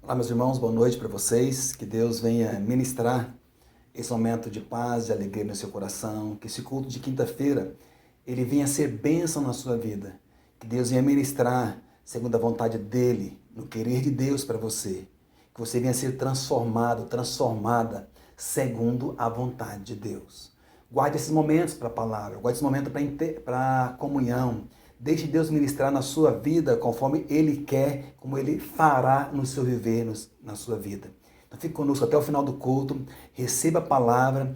Olá, meus irmãos, boa noite para vocês. Que Deus venha ministrar esse momento de paz e alegria no seu coração. Que esse culto de quinta-feira, ele venha ser bênção na sua vida. Que Deus venha ministrar segundo a vontade dEle, no querer de Deus para você. Que você venha ser transformado, transformada, segundo a vontade de Deus. Guarde esses momentos para a palavra, guarde esse momento para a comunhão. Deixe Deus ministrar na sua vida conforme Ele quer, como Ele fará no seu viver, na sua vida. Então fique conosco até o final do culto, receba a palavra,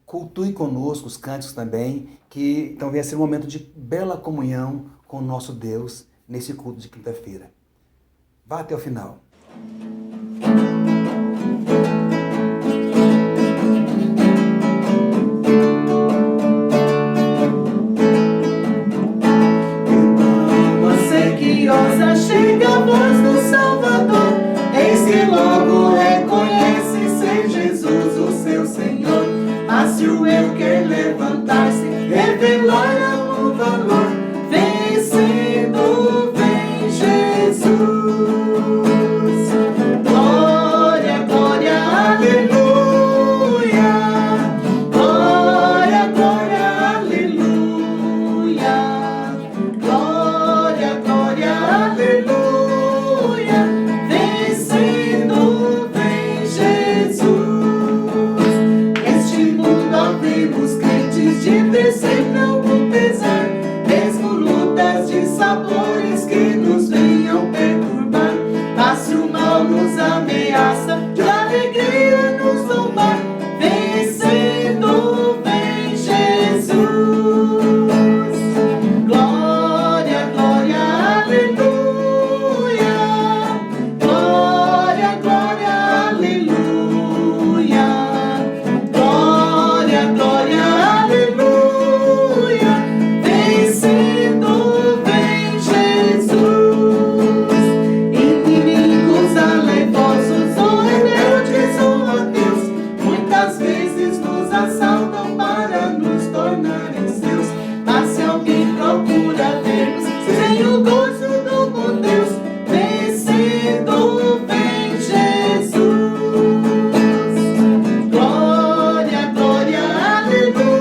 cultue conosco os cânticos também, que então venha ser um momento de bela comunhão com o nosso Deus nesse culto de quinta-feira. Vá até o final. Chega a voz do Salvador, eis que logo reconhece ser Jesus o seu Senhor. Mas se o eu quer levantar-se, revelar o valor, vencendo vem Jesus. Glória, glória, aleluia. Glória, glória, aleluia. Glória, glória, aleluia. Vencendo vem Jesus. Este mundo ó vemos crentes de descer não o pesar, mesmo lutas de sabores que nos venham perturbar. Mas se o mal nos ameaça, de alegria nos louvar, vencendo vem Jesus. Glória, glória, aleluia. Glória, glória, aleluia. Glória, glória, aleluia. Vencendo vem Jesus. Inimigos alevosos ou rebeldes ou ateus, muitas vezes nos assaltam para nos tornarem seus. Mas se alguém procura ver-nos sem o gozo do bom Deus, vencendo vem Jesus. Glória, glória, aleluia.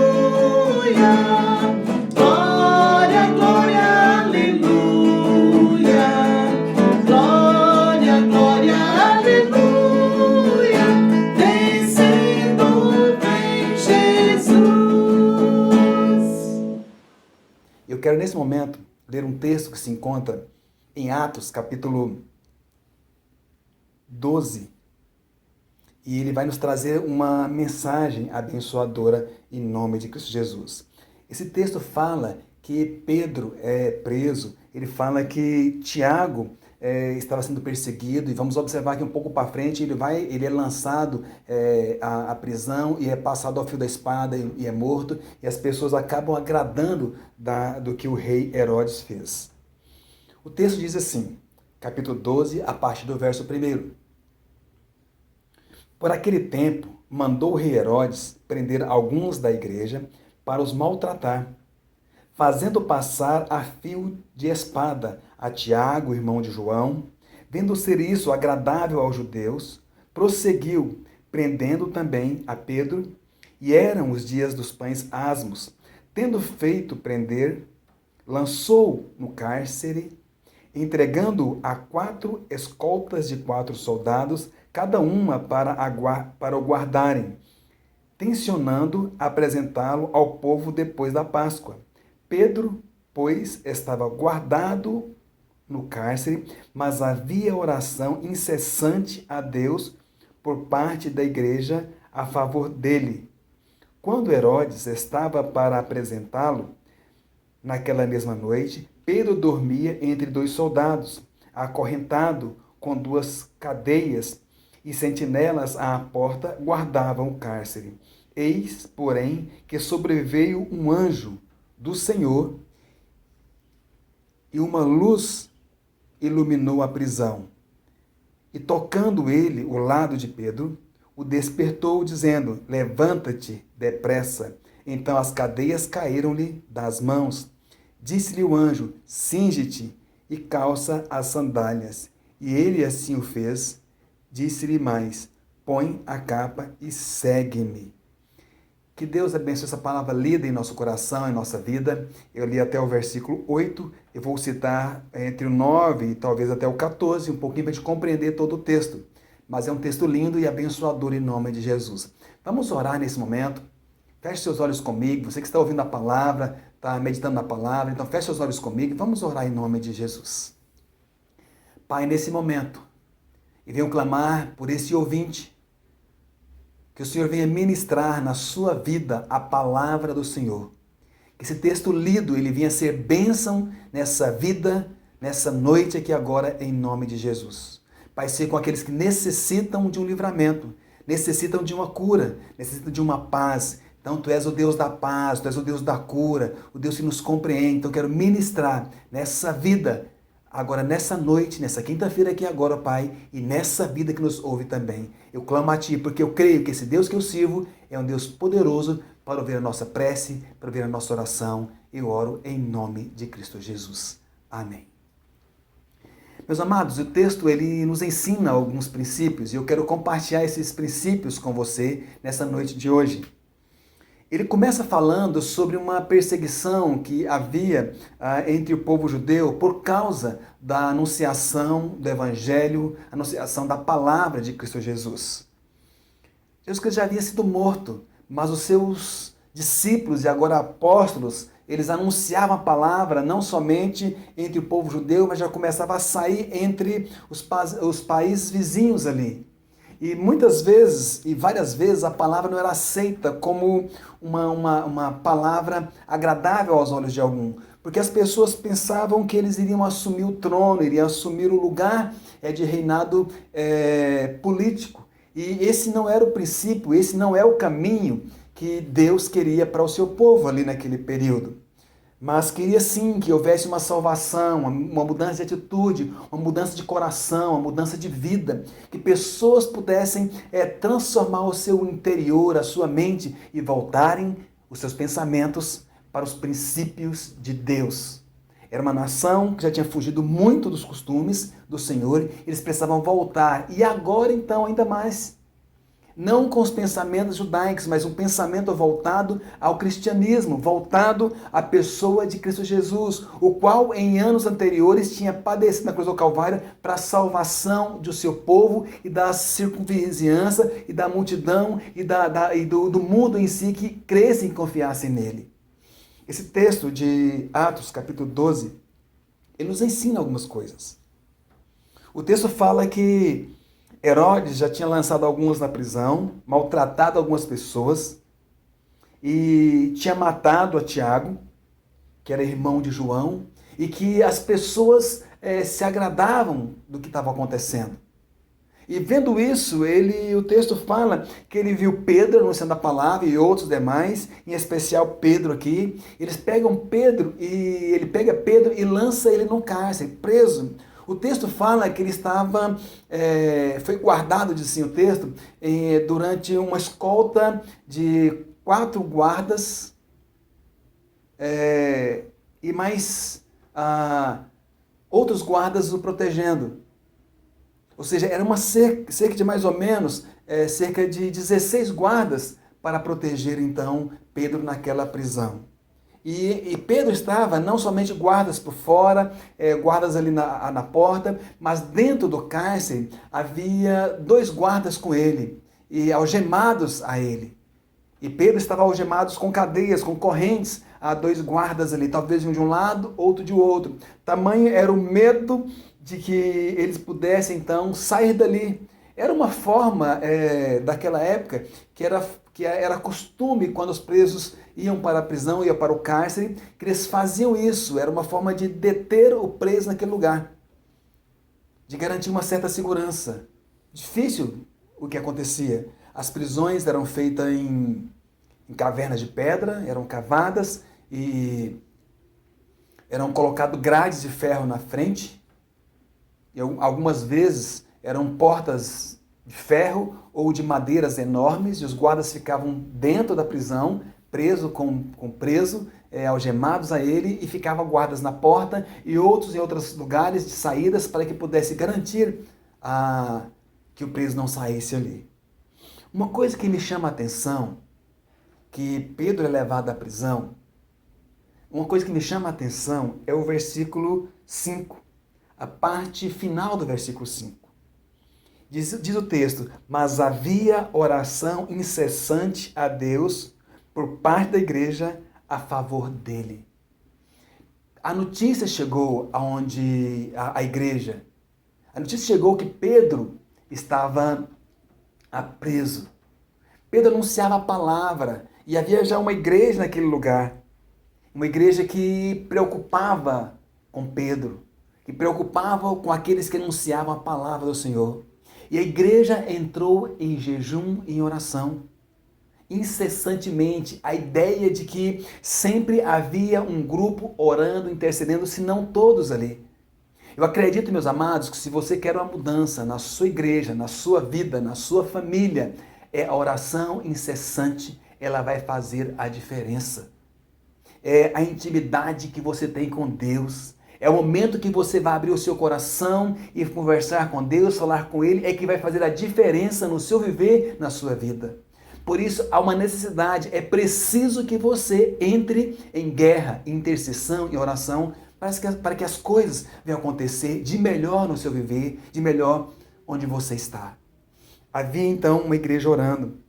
Glória, glória, aleluia. Glória, glória, aleluia. Vencendo vem Jesus. Eu quero nesse momento ler um texto que se encontra em Atos, capítulo 12. E ele vai nos trazer uma mensagem abençoadora em nome de Cristo Jesus. Esse texto fala que Pedro é preso, ele fala que Tiago estava sendo perseguido, e vamos observar que um pouco para frente ele é lançado à prisão e é passado ao fio da espada e é morto, e as pessoas acabam agradando do que o rei Herodes fez. O texto diz assim, capítulo 12, a partir do verso 1. Por aquele tempo, mandou o rei Herodes prender alguns da igreja para os maltratar, fazendo passar a fio de espada a Tiago, irmão de João. Vendo ser isso agradável aos judeus, prosseguiu, prendendo também a Pedro, e eram os dias dos pães asmos. Tendo feito prender, lançou no cárcere, entregando-o a 4 escoltas de 4 soldados, cada uma para o guardarem, tencionando apresentá-lo ao povo depois da Páscoa. Pedro, pois, estava guardado no cárcere, mas havia oração incessante a Deus por parte da igreja a favor dele. Quando Herodes estava para apresentá-lo, naquela mesma noite, Pedro dormia entre 2 soldados, acorrentado com 2 cadeias, e sentinelas à porta guardavam o cárcere. Eis, porém, que sobreveio um anjo do Senhor, e uma luz iluminou a prisão. E tocando ele o lado de Pedro, o despertou, dizendo: levanta-te depressa. Então as cadeias caíram-lhe das mãos. Disse-lhe o anjo: cinge-te e calça as sandálias. E ele assim o fez, Disse-lhe mais: põe a capa e segue-me. Que Deus abençoe essa palavra lida em nosso coração, em nossa vida. Eu li até o versículo 8, eu vou citar entre o 9 e talvez até o 14, um pouquinho para a gente compreender todo o texto. Mas é um texto lindo e abençoador em nome de Jesus. Vamos orar nesse momento. Feche seus olhos comigo, você que está ouvindo a palavra, está meditando na palavra, então feche seus olhos comigo e vamos orar em nome de Jesus. Pai, nesse momento, e venho clamar por esse ouvinte, que o Senhor venha ministrar na sua vida a palavra do Senhor. Que esse texto lido, ele venha ser bênção nessa vida, nessa noite aqui agora, em nome de Jesus. Pai, seja com aqueles que necessitam de um livramento, necessitam de uma cura, necessitam de uma paz. Então, Tu és o Deus da paz, Tu és o Deus da cura, o Deus que nos compreende. Então, eu quero ministrar nessa vida, agora nessa noite, nessa quinta-feira aqui agora, Pai, e nessa vida que nos ouve também. Eu clamo a Ti, porque eu creio que esse Deus que eu sirvo é um Deus poderoso para ouvir a nossa prece, para ouvir a nossa oração. Eu oro em nome de Cristo Jesus. Amém. Meus amados, o texto ele nos ensina alguns princípios e eu quero compartilhar esses princípios com você nessa noite de hoje. Ele começa falando sobre uma perseguição que havia entre o povo judeu por causa da anunciação do Evangelho, anunciação da palavra de Cristo Jesus. Jesus Cristo já havia sido morto, mas os seus discípulos e agora apóstolos, eles anunciavam a palavra não somente entre o povo judeu, mas já começava a sair entre os países vizinhos ali. E muitas vezes, e várias vezes, a palavra não era aceita como uma palavra agradável aos olhos de algum. Porque as pessoas pensavam que eles iriam assumir o trono, iriam assumir o lugar de reinado político. E esse não era o princípio, esse não é o caminho que Deus queria para o seu povo ali naquele período. Mas queria sim que houvesse uma salvação, uma mudança de atitude, uma mudança de coração, uma mudança de vida. Que pessoas pudessem transformar o seu interior, a sua mente e voltarem os seus pensamentos para os princípios de Deus. Era uma nação que já tinha fugido muito dos costumes do Senhor, eles precisavam voltar. E agora então ainda mais. Não com os pensamentos judaicos, mas um pensamento voltado ao cristianismo, voltado à pessoa de Cristo Jesus, o qual em anos anteriores tinha padecido na cruz do Calvário para a salvação do seu povo e da circunvizinhança e da multidão e do mundo em si que crescem e confiassem nele. Esse texto de Atos, capítulo 12, ele nos ensina algumas coisas. O texto fala que Herodes já tinha lançado alguns na prisão, maltratado algumas pessoas e tinha matado a Tiago, que era irmão de João, e que as pessoas se agradavam do que estava acontecendo. E vendo isso, o texto fala que ele viu Pedro anunciando a palavra e outros demais, em especial Pedro aqui. Eles pegam Pedro e ele pega Pedro e lança ele no cárcere, preso. O texto fala que ele estava, foi guardado, diz assim o texto, durante uma escolta de 4 guardas e mais outros guardas o protegendo. Ou seja, era uma cerca de mais ou menos, cerca de 16 guardas para proteger então Pedro naquela prisão. E Pedro estava não somente guardas por fora, guardas ali na porta, mas dentro do cárcere havia 2 guardas com ele, e algemados a ele. E Pedro estava algemado com cadeias, com correntes, a 2 guardas ali, talvez um de um lado, outro de outro. Tamanho era o medo de que eles pudessem então sair dali. Era uma forma daquela época que era costume quando os presos iam para a prisão, iam para o cárcere, que eles faziam isso. Era uma forma de deter o preso naquele lugar, de garantir uma certa segurança. Difícil o que acontecia. As prisões eram feitas em cavernas de pedra, eram cavadas e eram colocados grades de ferro na frente. E algumas vezes eram portas de ferro ou de madeiras enormes, e os guardas ficavam dentro da prisão, preso com preso, algemados a ele, e ficavam guardas na porta e outros em outros lugares de saídas para que pudesse garantir que o preso não saísse ali. Uma coisa que me chama a atenção, que Pedro é levado à prisão, uma coisa que me chama a atenção é o versículo 5, a parte final do versículo 5. Diz o texto: mas havia oração incessante a Deus por parte da igreja a favor dele. A notícia chegou aonde a igreja, a notícia chegou que Pedro estava preso. Pedro anunciava a palavra e havia já uma igreja naquele lugar. Uma igreja que preocupava com Pedro, que preocupava com aqueles que anunciavam a palavra do Senhor. E a igreja entrou em jejum e em oração. Incessantemente, a ideia de que sempre havia um grupo orando, intercedendo, se não todos ali. Eu acredito, meus amados, que se você quer uma mudança na sua igreja, na sua vida, na sua família, a oração incessante, ela vai fazer a diferença. É a intimidade que você tem com Deus. É o momento que você vai abrir o seu coração e conversar com Deus, falar com Ele, é que vai fazer a diferença no seu viver, na sua vida. Por isso, há uma necessidade, é preciso que você entre em guerra, em intercessão e oração, para que as coisas venham acontecer de melhor no seu viver, de melhor onde você está. Havia então uma igreja orando.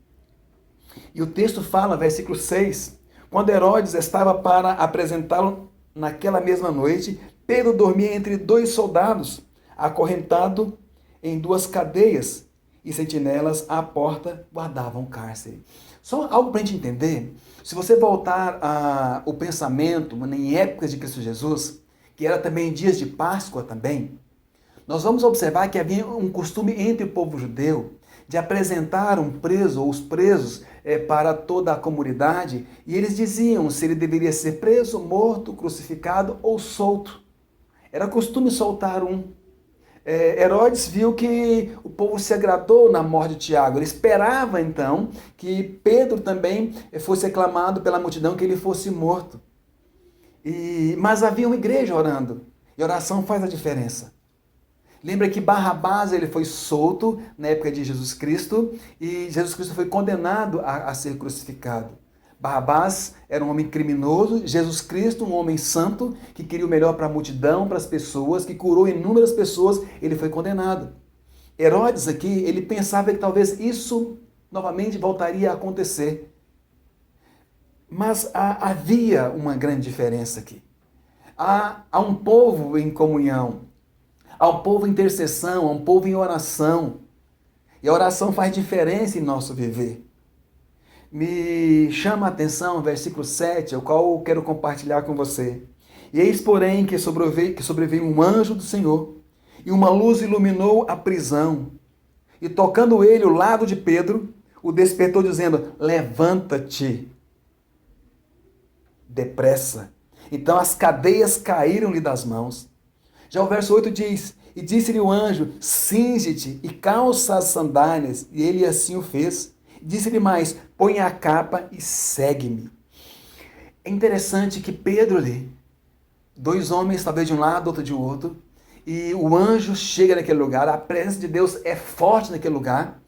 E o texto fala, versículo 6, quando Herodes estava para apresentá-lo naquela mesma noite, Pedro dormia entre 2 soldados, acorrentado em 2 cadeias, e sentinelas à porta guardavam o cárcere. Só algo para a gente entender, se você voltar ao pensamento em épocas de Cristo Jesus, que era também dias de Páscoa também, nós vamos observar que havia um costume entre o povo judeu de apresentar um preso ou os presos para toda a comunidade, e eles diziam se ele deveria ser preso, morto, crucificado ou solto. Era costume soltar um. Herodes viu que o povo se agradou na morte de Tiago. Ele esperava então que Pedro também fosse aclamado pela multidão, que ele fosse morto. Mas havia uma igreja orando, e a oração faz a diferença. Lembra que Barrabás ele foi solto na época de Jesus Cristo, e Jesus Cristo foi condenado a ser crucificado. Barrabás era um homem criminoso, Jesus Cristo, um homem santo, que queria o melhor para a multidão, para as pessoas, que curou inúmeras pessoas, ele foi condenado. Herodes aqui, ele pensava que talvez isso novamente voltaria a acontecer. Mas havia uma grande diferença aqui. Há um povo em comunhão, há um povo em intercessão, há um povo em oração. E a oração faz diferença em nosso viver. Me chama a atenção o versículo 7, o qual eu quero compartilhar com você. E eis, porém, que sobreveio um anjo do Senhor, e uma luz iluminou a prisão. E tocando ele o lado de Pedro, o despertou, dizendo: levanta-te depressa. Então as cadeias caíram-lhe das mãos. Já o verso 8 diz: e disse-lhe o anjo: cinge-te e calça as sandálias. E ele assim o fez. Disse-lhe mais: põe a capa e segue-me. É interessante que Pedro ali, 2 homens, talvez de um lado, outro de outro, e o anjo chega naquele lugar, a presença de Deus é forte naquele lugar,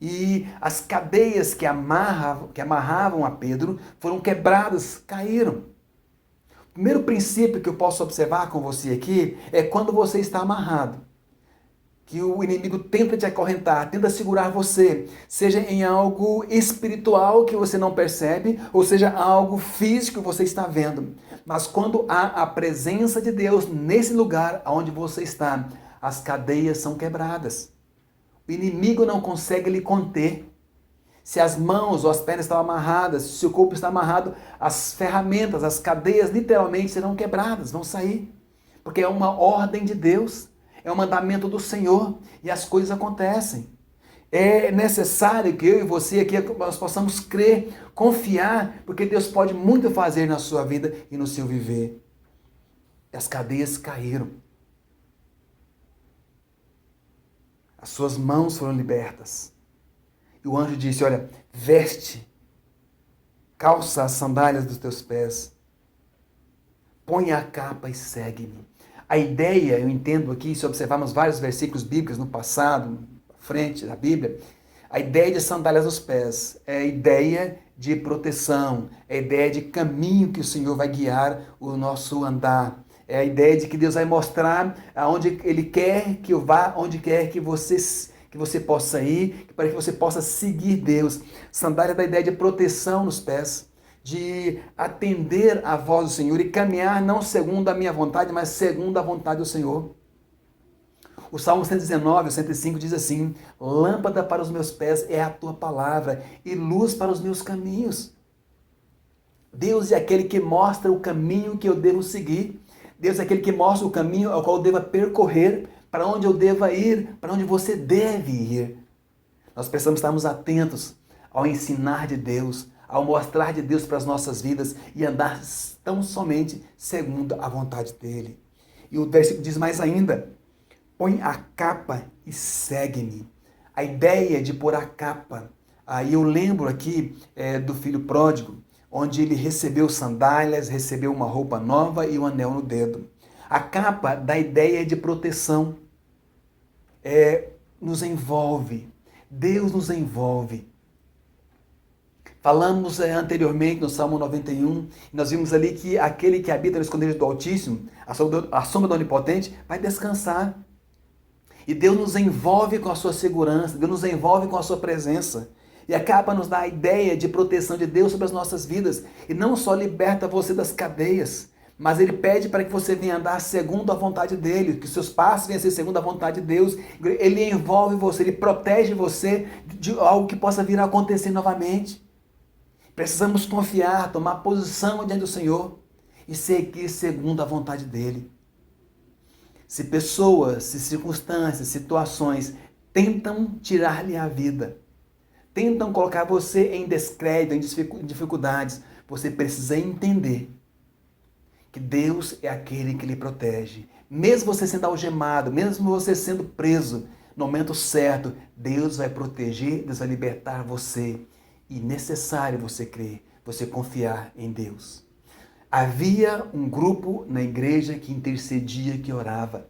e as cadeias que amarravam a Pedro foram quebradas, caíram. O primeiro princípio que eu posso observar com você aqui é quando você está amarrado, que o inimigo tenta te acorrentar, tenta segurar você, seja em algo espiritual que você não percebe, ou seja algo físico que você está vendo. Mas quando há a presença de Deus nesse lugar onde você está, as cadeias são quebradas. O inimigo não consegue lhe conter. Se as mãos ou as pernas estão amarradas, se o corpo está amarrado, as ferramentas, as cadeias literalmente serão quebradas, vão sair. Porque é uma ordem de Deus. É um mandamento do Senhor e as coisas acontecem. É necessário que eu e você aqui nós possamos crer, confiar, porque Deus pode muito fazer na sua vida e no seu viver. As cadeias caíram. As suas mãos foram libertas. E o anjo disse: olha, veste, calça as sandálias dos teus pés, põe a capa e segue-me. A ideia, eu entendo aqui, se observarmos vários versículos bíblicos no passado, frente da Bíblia, a ideia de sandálias nos pés é a ideia de proteção, é a ideia de caminho que o Senhor vai guiar o nosso andar. É a ideia de que Deus vai mostrar aonde Ele quer que eu vá, onde quer que você possa ir, para que você possa seguir Deus. Sandália da ideia de proteção nos pés, de atender à voz do Senhor e caminhar não segundo a minha vontade, mas segundo a vontade do Senhor. O Salmo 119, o 105 diz assim: lâmpada para os meus pés é a tua palavra e luz para os meus caminhos. Deus é aquele que mostra o caminho que eu devo seguir. Deus é aquele que mostra o caminho ao qual eu devo percorrer, para onde eu deva ir, para onde você deve ir. Nós precisamos estarmos atentos ao ensinar de Deus, ao mostrar de Deus para as nossas vidas e andar tão somente segundo a vontade dEle. E o versículo diz mais ainda: põe a capa e segue-me. A ideia de pôr a capa. Aí eu lembro aqui do filho pródigo, onde ele recebeu sandálias, recebeu uma roupa nova e um anel no dedo. A capa dá ideia de proteção. Nos envolve. Deus nos envolve. Falamos anteriormente no Salmo 91, nós vimos ali que aquele que habita no esconderijo do Altíssimo, a sombra do Onipotente, vai descansar. E Deus nos envolve com a sua segurança, Deus nos envolve com a sua presença. E a capa nos dá a ideia de proteção de Deus sobre as nossas vidas. E não só liberta você das cadeias, mas Ele pede para que você venha andar segundo a vontade dEle, que seus passos venham ser segundo a vontade de Deus. Ele envolve você, Ele protege você de algo que possa vir a acontecer novamente. Precisamos confiar, tomar posição diante do Senhor e seguir segundo a vontade dEle. Se pessoas, se circunstâncias, situações tentam tirar-lhe a vida, tentam colocar você em descrédito, em dificuldades, você precisa entender que Deus é aquele que lhe protege. Mesmo você sendo algemado, mesmo você sendo preso, no momento certo, Deus vai proteger, Deus vai libertar você. E necessário você crer, você confiar em Deus. Havia um grupo na igreja que intercedia, que orava.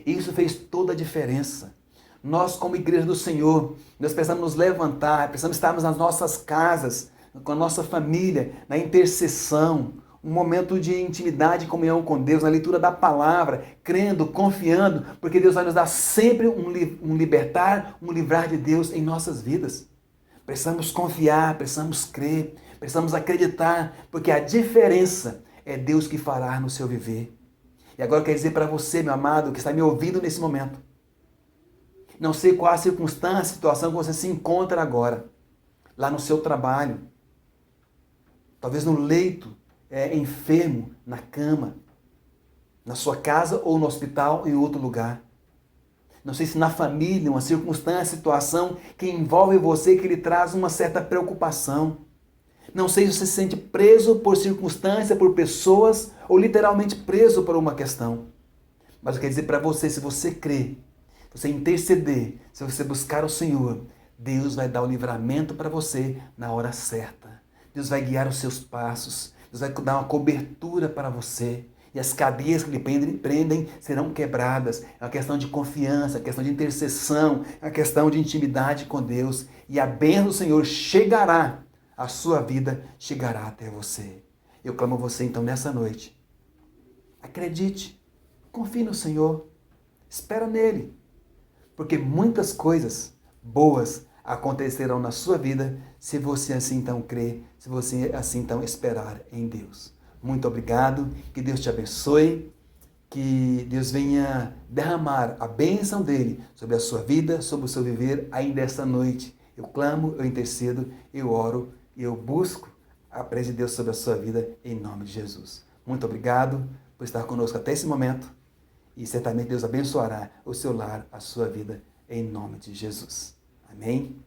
Isso fez toda a diferença. Nós, como igreja do Senhor, nós precisamos nos levantar, precisamos estarmos nas nossas casas, com a nossa família, na intercessão, um momento de intimidade e comunhão com Deus, na leitura da palavra, crendo, confiando, porque Deus vai nos dar sempre um libertar, um livrar de Deus em nossas vidas. Precisamos confiar, precisamos crer, precisamos acreditar, porque a diferença é Deus que fará no seu viver. E agora eu quero dizer para você, meu amado, que está me ouvindo nesse momento, não sei qual a circunstância, a situação que você se encontra agora, lá no seu trabalho, talvez no leito, enfermo, na cama, na sua casa ou no hospital, em outro lugar. Não sei se na família, uma circunstância, situação que envolve você, que lhe traz uma certa preocupação. Não sei se você se sente preso por circunstância, por pessoas, ou literalmente preso por uma questão. Mas eu quero dizer para você, se você crer, se você interceder, se você buscar o Senhor, Deus vai dar o livramento para você na hora certa. Deus vai guiar os seus passos. Deus vai dar uma cobertura para você. E as cadeias que lhe prendem serão quebradas. É uma questão de confiança, é uma questão de intercessão, é uma questão de intimidade com Deus. E a bênção do Senhor chegará, a sua vida chegará até você. Eu clamo a você então nessa noite. Acredite, confie no Senhor, espera nele. Porque muitas coisas boas acontecerão na sua vida se você assim então crer, se você assim então esperar em Deus. Muito obrigado, que Deus te abençoe, que Deus venha derramar a bênção dele sobre a sua vida, sobre o seu viver ainda esta noite. Eu clamo, eu intercedo, eu oro e eu busco a presença de Deus sobre a sua vida em nome de Jesus. Muito obrigado por estar conosco até esse momento e certamente Deus abençoará o seu lar, a sua vida em nome de Jesus. Amém?